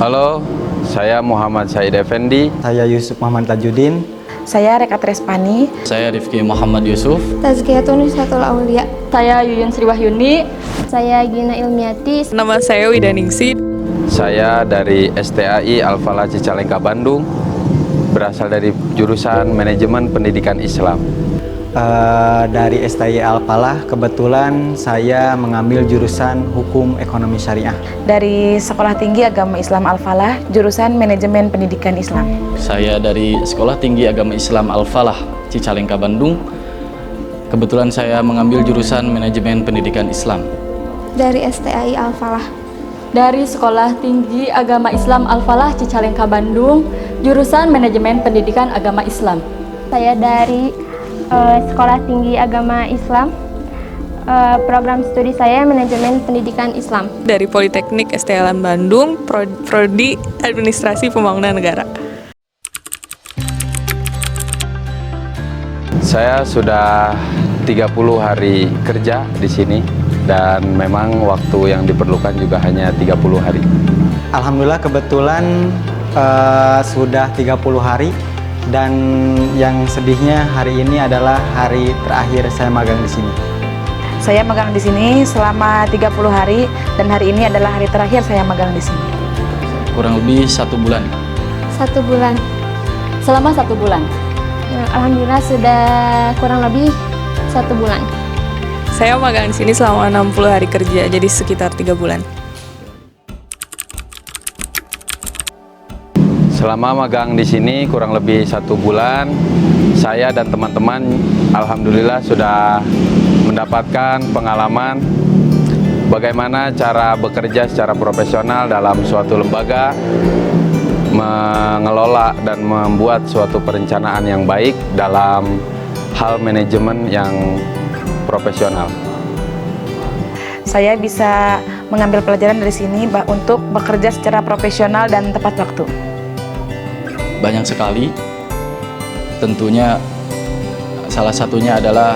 Halo, saya Muhammad Said Effendi. Saya Yusuf Muhammad Tajuddin. Saya Reka Trespani. Saya Rifki Muhammad Yusuf. Tazkiyatun Nisyatul Aulia. Saya Yuyun Sri Wahyuni. Saya Gina Ilmiati. Nama saya Widaningsi. Saya dari STAI Al-Falah Cicalengka Bandung, berasal dari jurusan Manajemen Pendidikan Islam. Dari STAI Al-Falah, kebetulan saya mengambil jurusan Hukum Ekonomi Syariah. Dari Sekolah Tinggi Agama Islam Al-Falah, jurusan Manajemen Pendidikan Islam. Saya dari Sekolah Tinggi Agama Islam Al-Falah Cicalengka Bandung. Kebetulan saya mengambil jurusan Manajemen Pendidikan Islam. Dari STAI Al-Falah. Dari Sekolah Tinggi Agama Islam Al-Falah Cicalengka Bandung, jurusan Manajemen Pendidikan Agama Islam. Saya dari Sekolah Tinggi Agama Islam. Program studi saya Manajemen Pendidikan Islam. Dari Politeknik STLM Bandung, Prodi Administrasi Pembangunan Negara. Saya sudah 30 hari kerja di sini dan memang waktu yang diperlukan juga hanya 30 hari. Alhamdulillah kebetulan sudah 30 hari dan yang sedihnya hari ini adalah hari terakhir saya magang di sini. Saya magang di sini selama 30 hari dan hari ini adalah hari terakhir saya magang di sini. Kurang lebih 1 bulan. 1 bulan. Selama 1 bulan. Alhamdulillah sudah kurang lebih 1 bulan. Saya magang di sini selama 60 hari kerja, jadi sekitar 3 bulan. Selama magang di sini kurang lebih 1 bulan, saya dan teman-teman alhamdulillah sudah mendapatkan pengalaman bagaimana cara bekerja secara profesional dalam suatu lembaga, mengelola dan membuat suatu perencanaan yang baik dalam hal manajemen yang profesional. Saya bisa mengambil pelajaran dari sini untuk bekerja secara profesional dan tepat waktu. Banyak sekali. Tentunya salah satunya adalah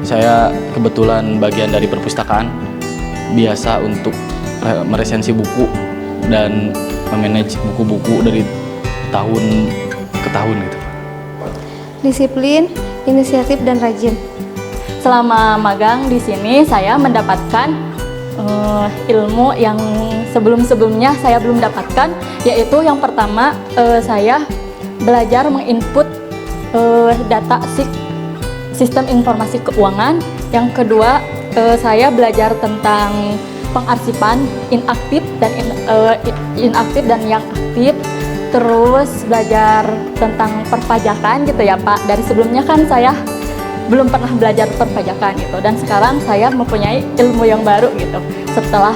saya kebetulan bagian dari perpustakaan, biasa untuk meresensi buku dan memanage buku-buku dari tahun ke tahun gitu. Disiplin, inisiatif, dan rajin. Selama magang di sini saya mendapatkan ilmu yang sebelum-sebelumnya saya belum dapatkan, yaitu yang pertama saya belajar menginput data sistem informasi keuangan. Yang kedua saya belajar tentang pengarsipan inaktif dan yang aktif. Terus belajar tentang perpajakan gitu ya Pak. Dari sebelumnya kan saya belum pernah belajar perpajakan gitu, dan sekarang saya mempunyai ilmu yang baru gitu setelah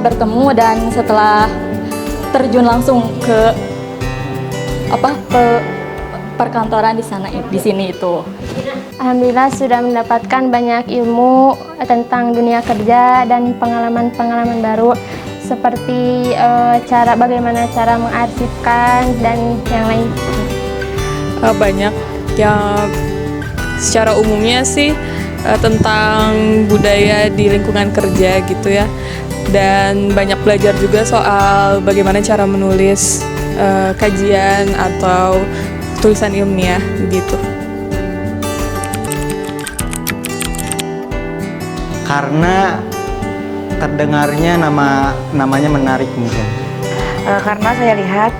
bertemu dan setelah terjun langsung ke perkantoran di sini itu. Alhamdulillah sudah mendapatkan banyak ilmu tentang dunia kerja dan pengalaman-pengalaman baru seperti bagaimana cara mengarsipkan dan yang lain. Banyak yang secara umumnya sih tentang budaya di lingkungan kerja gitu ya, dan banyak belajar juga soal bagaimana cara menulis kajian atau tulisan ilmiah gitu. Karena terdengarnya namanya menarik mungkin. Karena saya lihat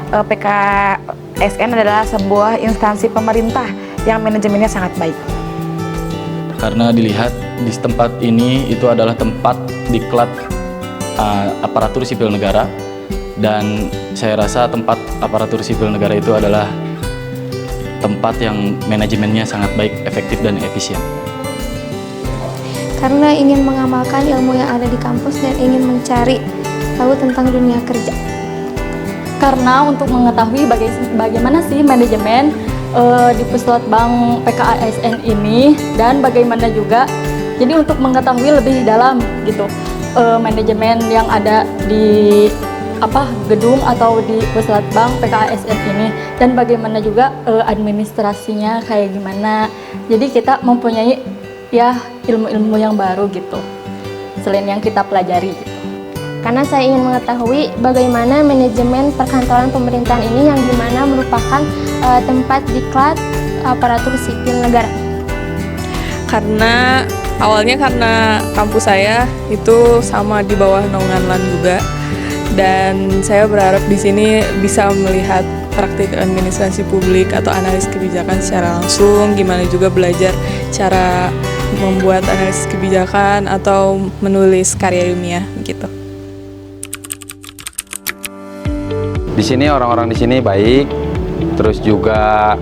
PKSN adalah sebuah instansi pemerintah yang manajemennya sangat baik. Karena dilihat di tempat ini itu adalah tempat diklat aparatur sipil negara, dan saya rasa tempat aparatur sipil negara itu adalah tempat yang manajemennya sangat baik, efektif, dan efisien. Karena ingin mengamalkan ilmu yang ada di kampus dan ingin mencari tahu tentang dunia kerja. Karena untuk mengetahui bagaimana sih manajemen di Puslitbang PKASN ini, dan bagaimana juga jadi untuk mengetahui lebih dalam gitu manajemen yang ada di gedung atau di Puslitbang PKASN ini, dan bagaimana juga administrasinya kayak gimana. Jadi kita mempunyai ya ilmu-ilmu yang baru gitu selain yang kita pelajari gitu. karena saya ingin mengetahui bagaimana manajemen perkantoran pemerintahan ini yang dimana merupakan tempat diklat aparatur sipil negara. Karena awalnya karena kampus saya itu sama di bawah naungan LAN juga, dan saya berharap di sini bisa melihat praktik administrasi publik atau analis kebijakan secara langsung, gimana juga belajar cara membuat analisis kebijakan atau menulis karya ilmiah gitu. Di sini orang-orang di sini baik, terus juga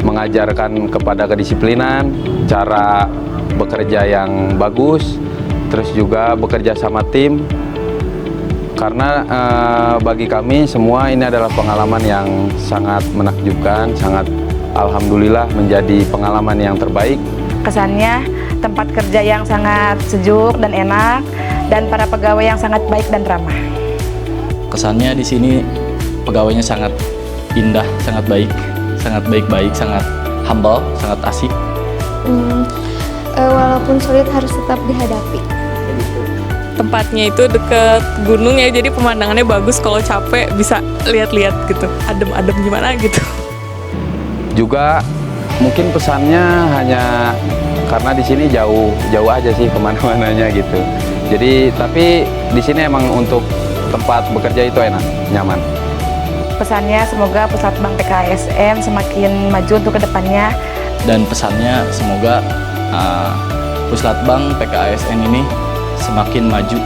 mengajarkan kepada kedisiplinan, cara bekerja yang bagus, terus juga bekerja sama tim. Karena bagi kami semua ini adalah pengalaman yang sangat menakjubkan, sangat alhamdulillah menjadi pengalaman yang terbaik. Kesannya tempat kerja yang sangat sejuk dan enak, dan para pegawai yang sangat baik dan ramah. Kesannya di sini pegawainya sangat indah, sangat baik-baik, sangat humble, sangat asik. Walaupun sulit harus tetap dihadapi. Tempatnya itu deket gunung ya, jadi pemandangannya bagus. Kalau capek bisa lihat-lihat gitu, adem-adem gimana gitu. Juga mungkin pesannya hanya karena di sini jauh aja sih kemana-mananya gitu. Jadi tapi di sini emang untuk tempat bekerja itu enak, nyaman. Pesannya semoga Puslatbang PKSN semakin maju untuk kedepannya. Dan pesannya semoga Puslatbang PKSN ini semakin maju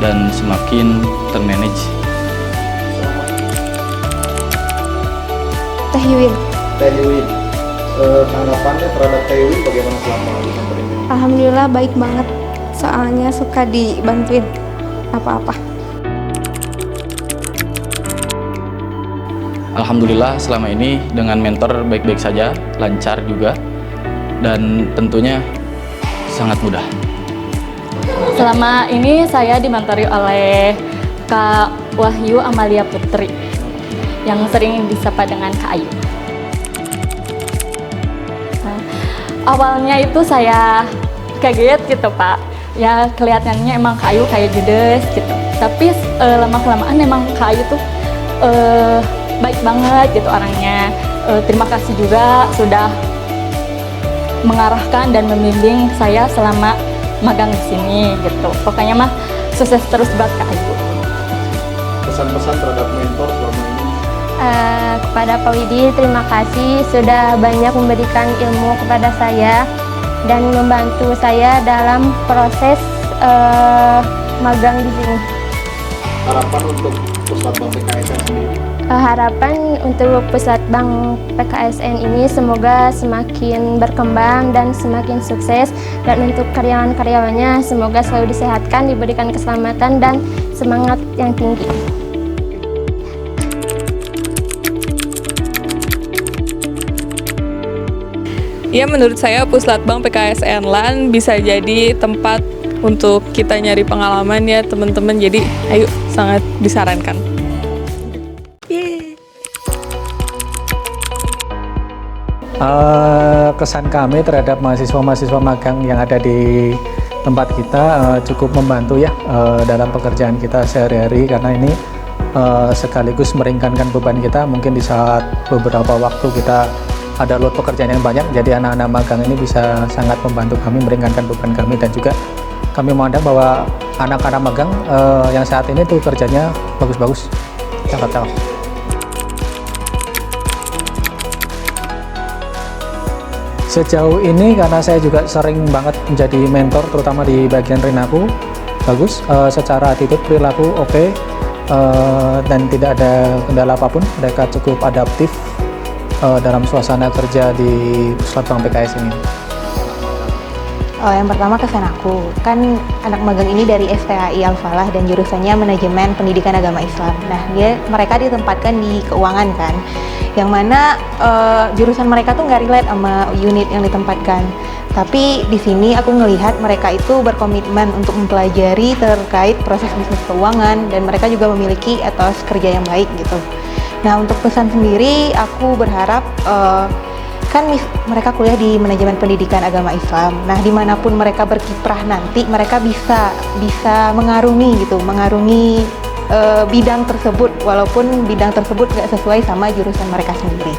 dan semakin termanage. Teh Yuwin. Teh Yuwin, tanggapannya terhadap Teh Yuwin bagaimana selama di kantor ini? Alhamdulillah baik banget, soalnya suka dibantuin apa-apa. Alhamdulillah selama ini dengan mentor baik-baik saja, lancar juga, dan tentunya sangat mudah. Selama ini saya dimentori oleh Kak Wahyu Amalia Putri yang sering disapa dengan Kak Ayu. Nah, awalnya itu saya kaget gitu Pak, ya kelihatannya emang Kak Ayu kayak judes gitu, tapi lama-kelamaan emang Kak Ayu tuh baik banget gitu orangnya. Terima kasih juga sudah mengarahkan dan membimbing saya selama magang di sini gitu. Pokoknya mah sukses terus buat Kak Ayu. Pesan-pesan terhadap mentor selama ini? Kepada Pak Widi, terima kasih sudah banyak memberikan ilmu kepada saya dan membantu saya dalam proses magang di sini. Harapan untuk Puslatbang PKSN sendiri? Harapan untuk Puslatbang PKSN ini semoga semakin berkembang dan semakin sukses, dan untuk karyawan-karyawannya semoga selalu disehatkan, diberikan keselamatan dan semangat yang tinggi. Ya, menurut saya Puslatbang PKSN LAN bisa jadi tempat untuk kita nyari pengalaman ya teman-teman. Jadi ayo, sangat disarankan. Kesan kami terhadap mahasiswa-mahasiswa magang yang ada di tempat kita cukup membantu ya dalam pekerjaan kita sehari-hari, karena ini sekaligus meringankan beban kita. Mungkin di saat beberapa waktu kita ada load pekerjaan yang banyak, jadi anak-anak magang ini bisa sangat membantu kami, meringankan beban kami. Dan juga kami memandang bahwa anak-anak magang yang saat ini tuh kerjanya bagus-bagus, cakep-cakep. Sejauh ini karena saya juga sering banget menjadi mentor, terutama di bagian Rinaku, bagus. Secara attitude, perilaku oke, dan tidak ada kendala apapun. Mereka cukup adaptif dalam suasana kerja di Puslatbang PKS ini. Yang pertama kesan aku, kan anak magang ini dari STAI Al-Falah dan jurusannya manajemen pendidikan agama Islam. Nah, mereka ditempatkan di keuangan kan, yang mana jurusan mereka tuh nggak relate sama unit yang ditempatkan. Tapi di sini aku ngelihat mereka itu berkomitmen untuk mempelajari terkait proses bisnis keuangan, dan mereka juga memiliki etos kerja yang baik gitu. Nah, untuk pesan sendiri, aku berharap kan mereka kuliah di manajemen pendidikan agama Islam. Nah, dimanapun mereka berkiprah nanti, mereka bisa mengarungi bidang tersebut, walaupun bidang tersebut nggak sesuai sama jurusan mereka sendiri.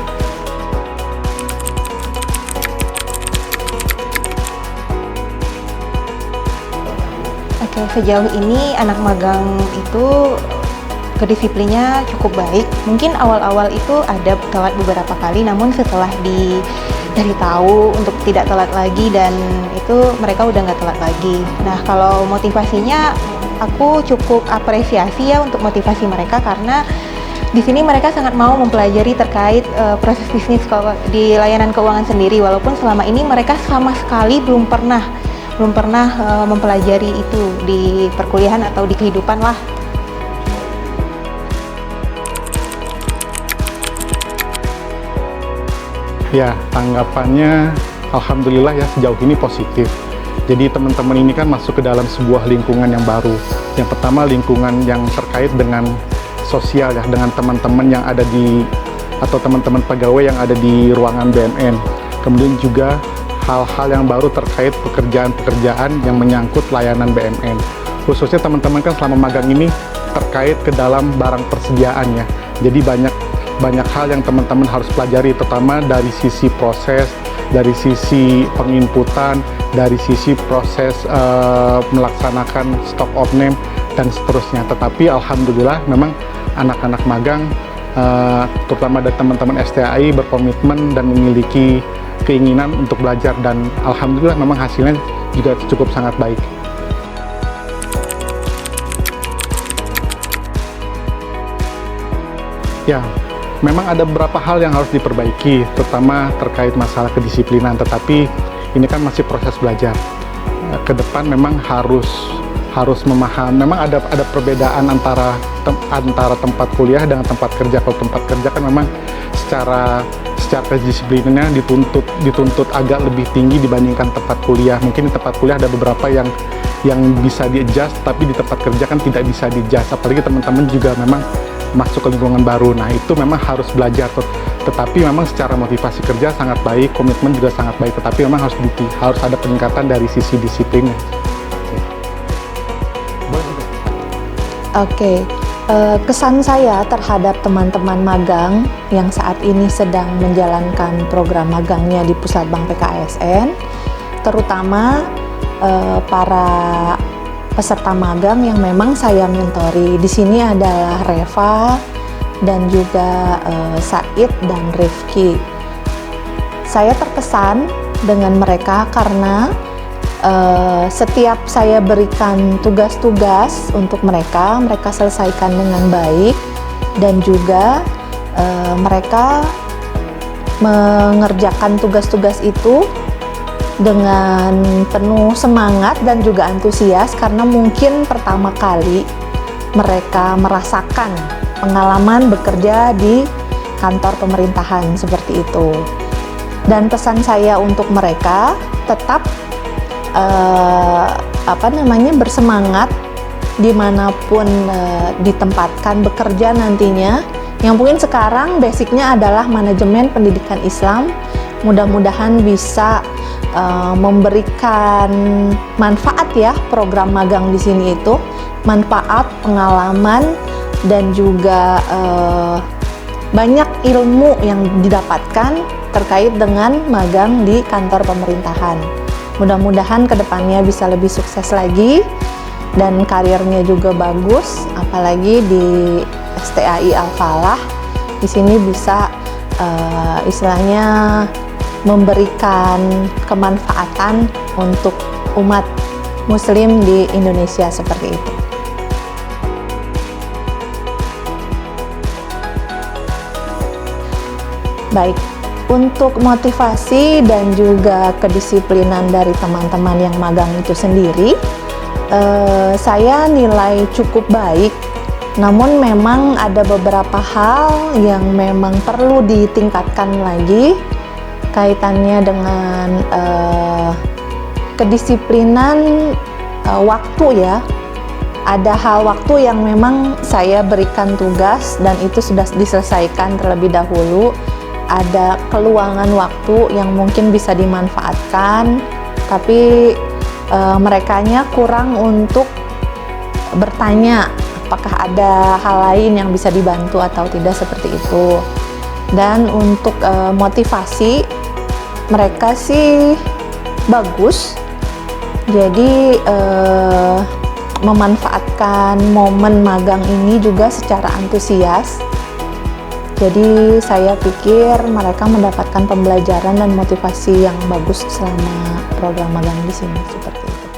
Oke, sejauh ini anak magang itu kedisiplinnya cukup baik. Mungkin awal-awal itu ada telat beberapa kali, namun setelah dicari tahu untuk tidak telat lagi, dan itu mereka udah nggak telat lagi. Nah, kalau motivasinya aku cukup apresiasi ya untuk motivasi mereka, karena di sini mereka sangat mau mempelajari terkait proses bisnis di layanan keuangan sendiri, walaupun selama ini mereka sama sekali belum pernah mempelajari itu di perkuliahan atau di kehidupan lah. Ya, tanggapannya alhamdulillah ya sejauh ini positif. Jadi teman-teman ini kan masuk ke dalam sebuah lingkungan yang baru. Yang pertama lingkungan yang terkait dengan sosial ya, dengan teman-teman yang ada atau teman-teman pegawai yang ada di ruangan BMN. Kemudian juga hal-hal yang baru terkait pekerjaan-pekerjaan yang menyangkut layanan BMN. Khususnya teman-teman kan selama magang ini terkait ke dalam barang persediaan ya. Jadi banyak hal yang teman-teman harus pelajari, terutama dari sisi proses, dari sisi penginputan, dari sisi proses melaksanakan stock of name dan seterusnya. Tetapi alhamdulillah memang anak-anak magang terutama dari teman-teman STAI berkomitmen dan memiliki keinginan untuk belajar, dan alhamdulillah memang hasilnya juga cukup sangat baik. Ya, memang ada beberapa hal yang harus diperbaiki, terutama terkait masalah kedisiplinan, tetapi ini kan masih proses belajar. Ke depan memang harus memahami, memang ada perbedaan antara tempat kuliah dengan tempat kerja. Kalau tempat kerja kan memang secara kedisiplinannya dituntut agak lebih tinggi dibandingkan tempat kuliah. Mungkin di tempat kuliah ada beberapa yang bisa di-adjust, tapi di tempat kerja kan tidak bisa di-adjust. Apalagi teman-teman juga memang masuk ke lingkungan baru. Nah, itu memang harus belajar. Tetapi memang secara motivasi kerja sangat baik, komitmen juga sangat baik. Tetapi memang harus ada peningkatan dari sisi disiplinnya. Oke. Kesan saya terhadap teman-teman magang yang saat ini sedang menjalankan program magangnya di Pusat Bank PKSN, terutama para peserta magang yang memang saya mentori. Di sini adalah Reva dan juga Said dan Rifki. Saya terkesan dengan mereka karena setiap saya berikan tugas-tugas untuk mereka selesaikan dengan baik, dan juga mereka mengerjakan tugas-tugas itu dengan penuh semangat dan juga antusias, karena mungkin pertama kali mereka merasakan pengalaman bekerja di kantor pemerintahan seperti itu. Dan pesan saya untuk mereka tetap bersemangat dimanapun ditempatkan bekerja nantinya. Yang mungkin sekarang basicnya adalah manajemen pendidikan Islam. Mudah-mudahan bisa memberikan manfaat ya program magang di sini itu, manfaat, pengalaman, dan juga banyak ilmu yang didapatkan terkait dengan magang di kantor pemerintahan. Mudah-mudahan kedepannya bisa lebih sukses lagi dan karirnya juga bagus, apalagi di STAI Al-Falah. Di sini bisa istilahnya memberikan kemanfaatan untuk umat Muslim di Indonesia seperti itu. Baik. Untuk motivasi dan juga kedisiplinan dari teman-teman yang magang itu sendiri, saya nilai cukup baik. Namun memang ada beberapa hal yang memang perlu ditingkatkan lagi kaitannya dengan kedisiplinan waktu ya. Ada hal waktu yang memang saya berikan tugas dan itu sudah diselesaikan terlebih dahulu. ada keluangan waktu yang mungkin bisa dimanfaatkan, tapi merekanya kurang untuk bertanya apakah ada hal lain yang bisa dibantu atau tidak seperti itu. Dan untuk motivasi mereka sih bagus, jadi memanfaatkan momen magang ini juga secara antusias. Jadi saya pikir mereka mendapatkan pembelajaran dan motivasi yang bagus selama program magang di sini seperti itu.